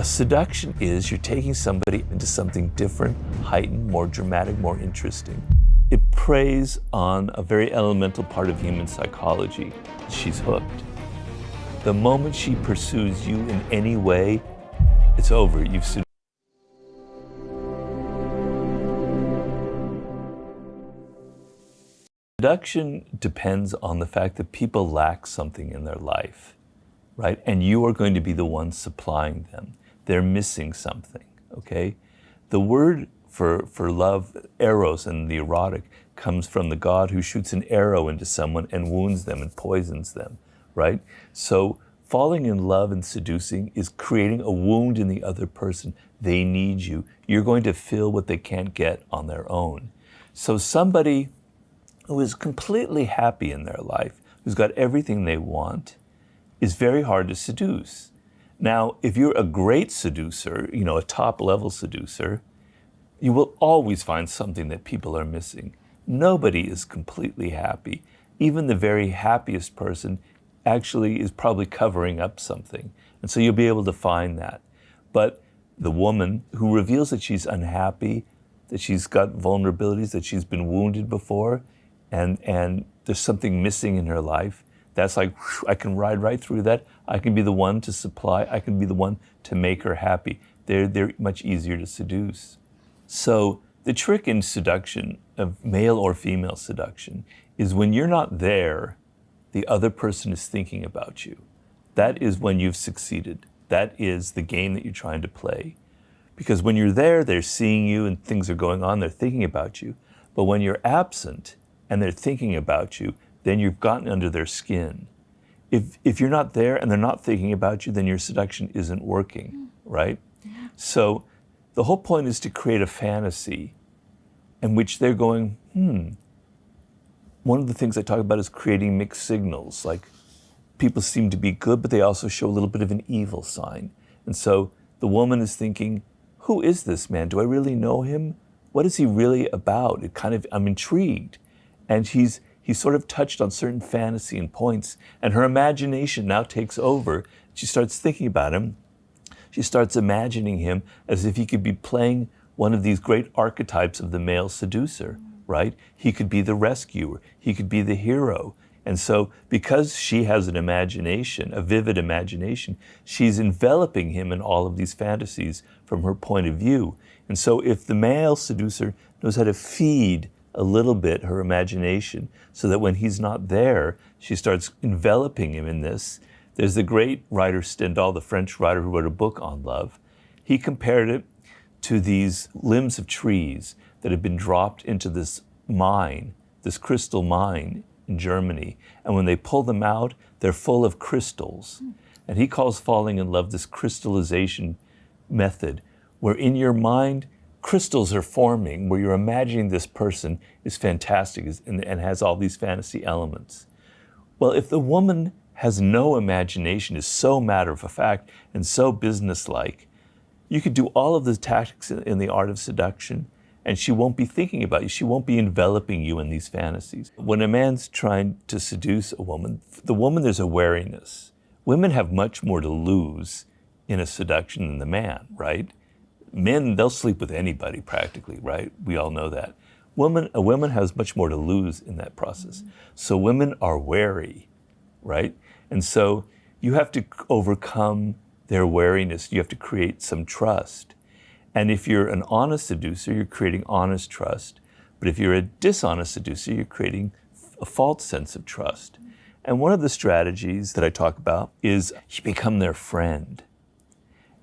A seduction is you're taking somebody into something different, heightened, more dramatic, more interesting. It preys on a very elemental part of human psychology. She's hooked. The moment she pursues you in any way, it's over. You've seduced. Seduction depends on the fact that people lack something in their life, right? And you are going to be the one supplying them. They're missing something, okay? The word for love, eros and the erotic, comes from the god who shoots an arrow into someone and wounds them and poisons them, right? So falling in love and seducing is creating a wound in the other person. They need you. You're going to fill what they can't get on their own. So somebody who is completely happy in their life, who's got everything they want, is very hard to seduce. Now, if you're a great seducer, a top-level seducer, you will always find something that people are missing. Nobody is completely happy. Even the very happiest person actually is probably covering up something. And so you'll be able to find that. But the woman who reveals that she's unhappy, that she's got vulnerabilities, that she's been wounded before, and there's something missing in her life, that's like, whew, I can ride right through that. I can be the one to supply. I can be the one to make her happy. They're much easier to seduce. So the trick in seduction, of male or female seduction, is when you're not there, the other person is thinking about you. That is when you've succeeded. That is the game that you're trying to play. Because when you're there, they're seeing you and things are going on, they're thinking about you. But when you're absent and they're thinking about you, then you've gotten under their skin. If you're not there and they're not thinking about you, then your seduction isn't working, right? So the whole point is to create a fantasy in which they're going, One of the things I talk about is creating mixed signals. Like, people seem to be good, but they also show a little bit of an evil sign. And so the woman is thinking, who is this man? Do I really know him? What is he really about? I'm intrigued. And he's sort of touched on certain fantasy and points, and her imagination now takes over. She starts thinking about him. She starts imagining him as if he could be playing one of these great archetypes of the male seducer, right? He could be the rescuer. He could be the hero. And so because she has an imagination, a vivid imagination, she's enveloping him in all of these fantasies from her point of view. And so if the male seducer knows how to feed a little bit her imagination so that when he's not there, she starts enveloping him in this. There's the great writer Stendhal, the French writer who wrote a book on love. He compared it to these limbs of trees that have been dropped into this mine, this crystal mine in Germany. And when they pull them out, they're full of crystals. And he calls falling in love this crystallization method, where in your mind, crystals are forming, where you're imagining this person is fantastic and has all these fantasy elements. Well, if the woman has no imagination, is so matter of fact and so businesslike, you could do all of the tactics in the art of seduction, and she won't be thinking about you. She won't be enveloping you in these fantasies. When a man's trying to seduce a woman, there's a wariness. Women have much more to lose in a seduction than the man, right? Men, they'll sleep with anybody practically, right? We all know that. A woman has much more to lose in that process. So women are wary, right? And so you have to overcome their wariness. You have to create some trust. And if you're an honest seducer, you're creating honest trust. But if you're a dishonest seducer, you're creating a false sense of trust. And one of the strategies that I talk about is you become their friend.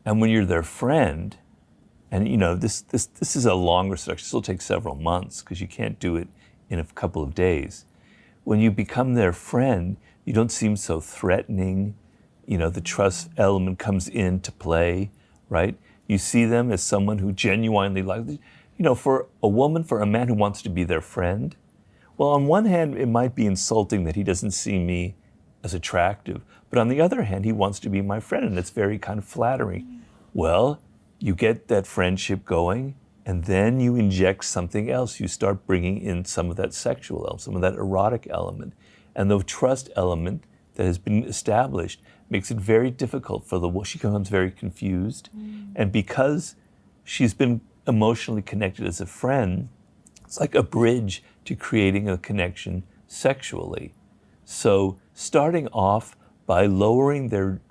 And when you're their friend, and this is a longer seduction, it still takes several months because you can't do it in a couple of days. When you become their friend, you don't seem so threatening. The trust element comes into play, right? You see them as someone who genuinely likes, for a man who wants to be their friend. Well, on one hand, it might be insulting that he doesn't see me as attractive, but on the other hand, he wants to be my friend, and it's very kind of flattering. Well, you get that friendship going, and then you inject something else. You start bringing in some of that sexual element, some of that erotic element. And the trust element that has been established makes it very difficult for she becomes very confused. And because she's been emotionally connected as a friend, it's like a bridge to creating a connection sexually. So starting off by lowering their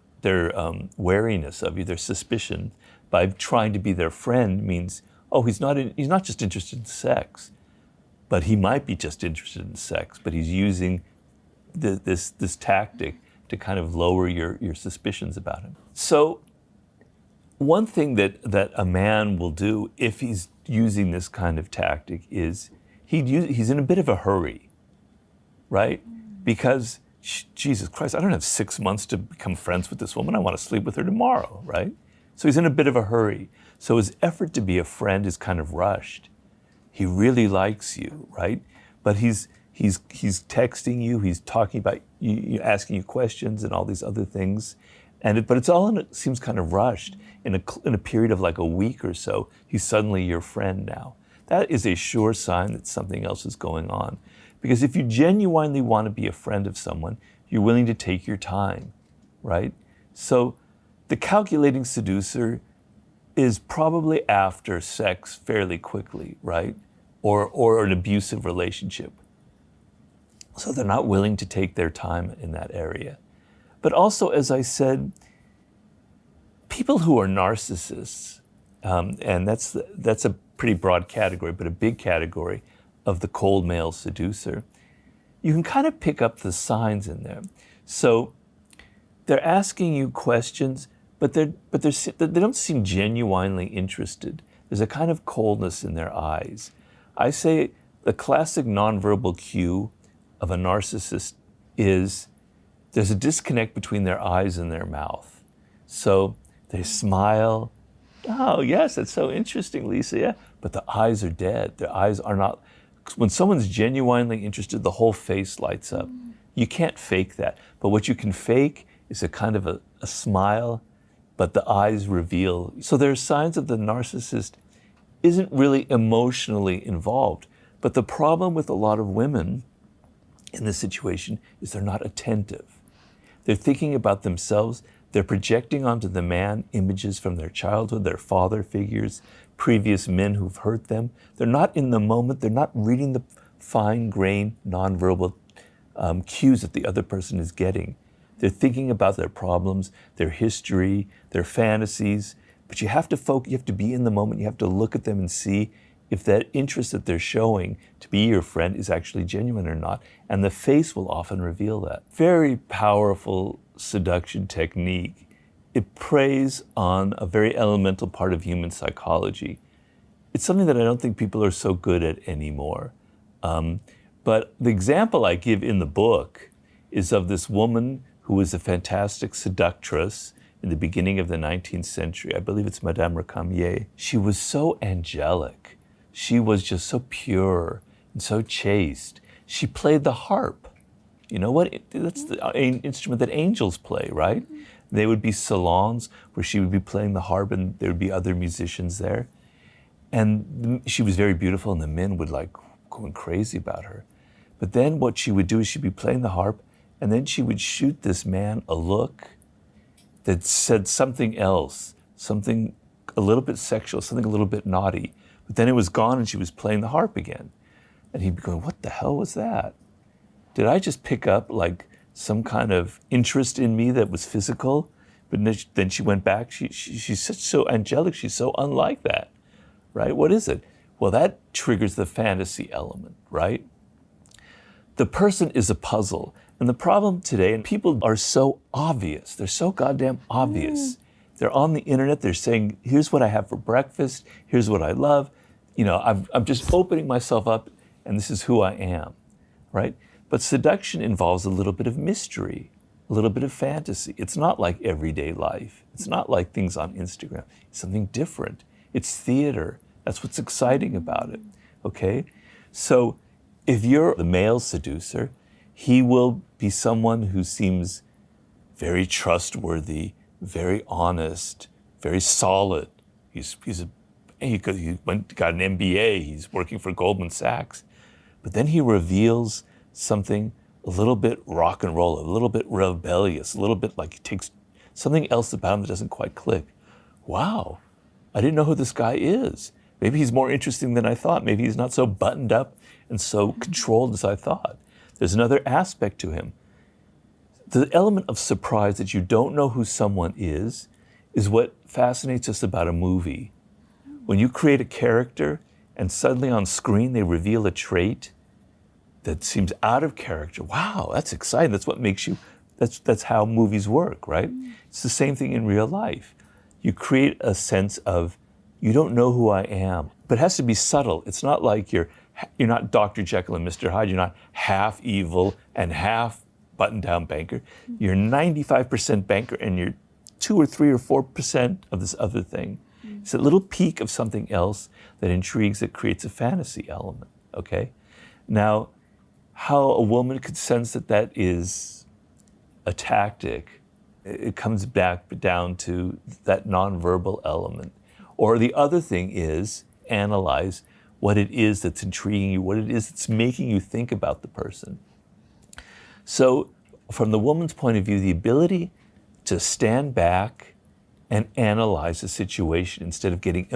wariness of you, their suspicion, by trying to be their friend means, oh, he's not just interested in sex, but he might be just interested in sex, but he's using this tactic to kind of lower your suspicions about him. So one thing that a man will do if he's using this kind of tactic is he's in a bit of a hurry, right? Because, Jesus Christ, I don't have 6 months to become friends with this woman. I want to sleep with her tomorrow, right? So he's in a bit of a hurry. So his effort to be a friend is kind of rushed. He really likes you, right? But he's texting you, he's talking about you, asking you questions and all these other things. But it's all it seems kind of rushed. In a period of like a week or so, he's suddenly your friend now. That is a sure sign that something else is going on. Because if you genuinely want to be a friend of someone, you're willing to take your time, right? So the calculating seducer is probably after sex fairly quickly, right? Or an abusive relationship. So they're not willing to take their time in that area. But also, as I said, people who are narcissists, and that's a pretty broad category, but a big category of the cold male seducer, you can kind of pick up the signs in them. So they're asking you questions, but they don't seem genuinely interested. There's a kind of coldness in their eyes. I say the classic nonverbal cue of a narcissist is there's a disconnect between their eyes and their mouth. So they smile. Oh, yes, that's so interesting, Lisa. Yeah. But the eyes are dead. Their eyes are not. When someone's genuinely interested, the whole face lights up. You can't fake that. But what you can fake is a kind of a smile, but the eyes reveal. So there are signs that the narcissist isn't really emotionally involved. But the problem with a lot of women in this situation is they're not attentive. They're thinking about themselves. They're projecting onto the man images from their childhood, their father figures, previous men who've hurt them. They're not in the moment. They're not reading the fine-grained, nonverbal cues that the other person is getting. They're thinking about their problems, their history, their fantasies. But you have to be in the moment. You have to look at them and see if that interest that they're showing to be your friend is actually genuine or not. And the face will often reveal that. Very powerful seduction technique. It preys on a very elemental part of human psychology. It's something that I don't think people are so good at anymore. But the example I give in the book is of this woman who was a fantastic seductress in the beginning of the 19th century. I believe it's Madame Recamier. She was so angelic. She was just so pure and so chaste. She played the harp. You know what? That's the instrument that angels play, right? They would be salons where she would be playing the harp and there would be other musicians there. And she was very beautiful and the men would like going crazy about her. But then what she would do is she'd be playing the harp and then she would shoot this man a look that said something else, something a little bit sexual, something a little bit naughty. But then it was gone and she was playing the harp again. And he'd be going, what the hell was that? Did I just pick up like some kind of interest in me that was physical? But then she went back. She's such so angelic. She's so unlike that, right? What is it? Well, that triggers the fantasy element, right? The person is a puzzle. And the problem today, and people are so obvious. They're so goddamn obvious. They're on the internet. They're saying, here's what I have for breakfast. Here's what I love. You know, I'm just opening myself up and this is who I am, right? But seduction involves a little bit of mystery, a little bit of fantasy. It's not like everyday life. It's not like things on Instagram. It's something different. It's theater. That's what's exciting about it, okay? So if you're the male seducer, he will be someone who seems very trustworthy, very honest, very solid. He got an MBA, he's working for Goldman Sachs. But then he reveals something a little bit rock and roll, a little bit rebellious, a little bit like he takes something else about him that doesn't quite click. Wow, I didn't know who this guy is. Maybe he's more interesting than I thought. Maybe he's not so buttoned up and so controlled as I thought. There's another aspect to him. The element of surprise that you don't know who someone is what fascinates us about a movie. When you create a character and suddenly on screen they reveal a trait that seems out of character. Wow, that's exciting. That's what makes you, that's how movies work, right? It's the same thing in real life. You create a sense of, you don't know who I am, but it has to be subtle. It's not like you're not Dr. Jekyll and Mr. Hyde. You're not half evil and half button-down banker. You're 95% banker and you're 2 or 3 or 4% of this other thing. It's a little peak of something else that intrigues, that creates a fantasy element, okay? Now, how a woman could sense that that is a tactic, it comes back down to that nonverbal element. Or the other thing is analyze what it is that's intriguing you, what it is that's making you think about the person. So from the woman's point of view, the ability to stand back and analyze the situation instead of getting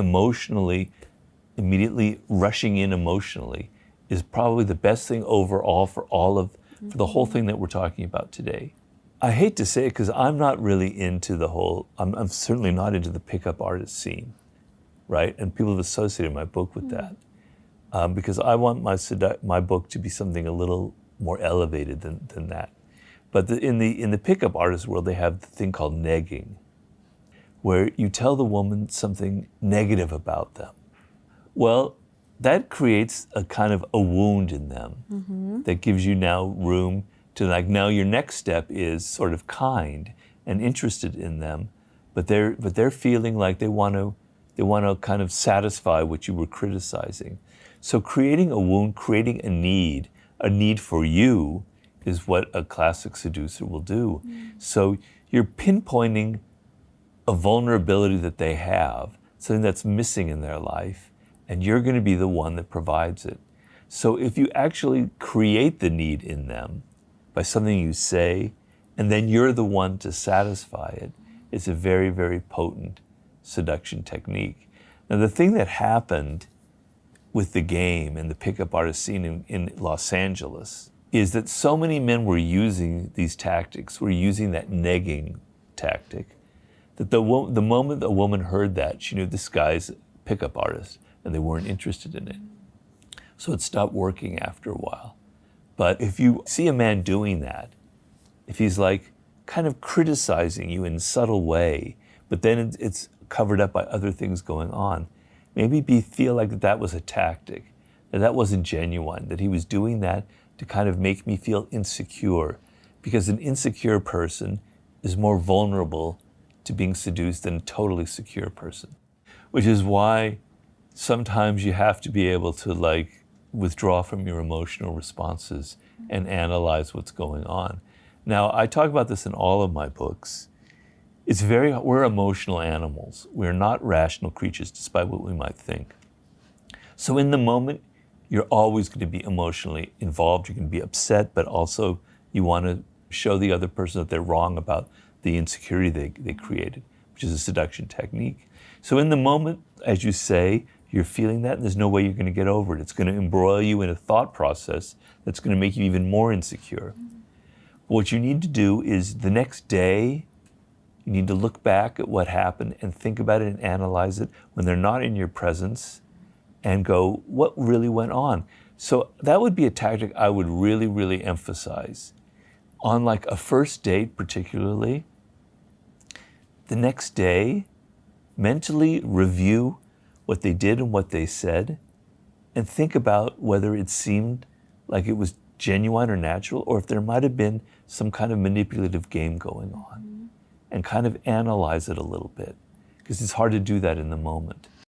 immediately rushing in emotionally is probably the best thing overall for for the whole thing that we're talking about today. I hate to say it because I'm not really into the whole, I'm certainly not into the pickup artist scene, right? And people have associated my book with that because I want my book to be something a little more elevated than that. But in the pickup artist world, they have the thing called negging, where you tell the woman something negative about them. Well, that creates a kind of a wound in them that gives you now room to now your next step is sort of kind and interested in them, but they're feeling like they want to kind of satisfy what you were criticizing. So creating a wound, creating a need for you is what a classic seducer will do. So you're pinpointing a vulnerability that they have, something that's missing in their life, and you're going to be the one that provides it. So if you actually create the need in them by something you say, and then you're the one to satisfy it, it's a very, very potent seduction technique. Now, the thing that happened with the game and the pickup artist scene in Los Angeles is that so many men were using these tactics, were using that negging tactic, that the moment a woman heard that, she knew this guy's a pickup artist, and they weren't interested in it. So it stopped working after a while. But if you see a man doing that, if he's like kind of criticizing you in a subtle way, but then it's covered up by other things going on, maybe feel like that was a tactic, that wasn't genuine, that he was doing that to kind of make me feel insecure, because an insecure person is more vulnerable to being seduced than a totally secure person, which is why sometimes you have to be able to withdraw from your emotional responses and analyze what's going on. Now, I talk about this in all of my books. We're emotional animals. We're not rational creatures, despite what we might think. So in the moment, you're always going to be emotionally involved. You're going to be upset, but also you want to show the other person that they're wrong about the insecurity they created, which is a seduction technique. So in the moment, as you say, you're feeling that, and there's no way you're going to get over it. It's going to embroil you in a thought process that's going to make you even more insecure. What you need to do is the next day, you need to look back at what happened and think about it and analyze it when they're not in your presence and go, what really went on? So that would be a tactic I would really, really emphasize. On a first date particularly, the next day, mentally review what they did and what they said, and think about whether it seemed like it was genuine or natural, or if there might have been some kind of manipulative game going on, and kind of analyze it a little bit, because it's hard to do that in the moment.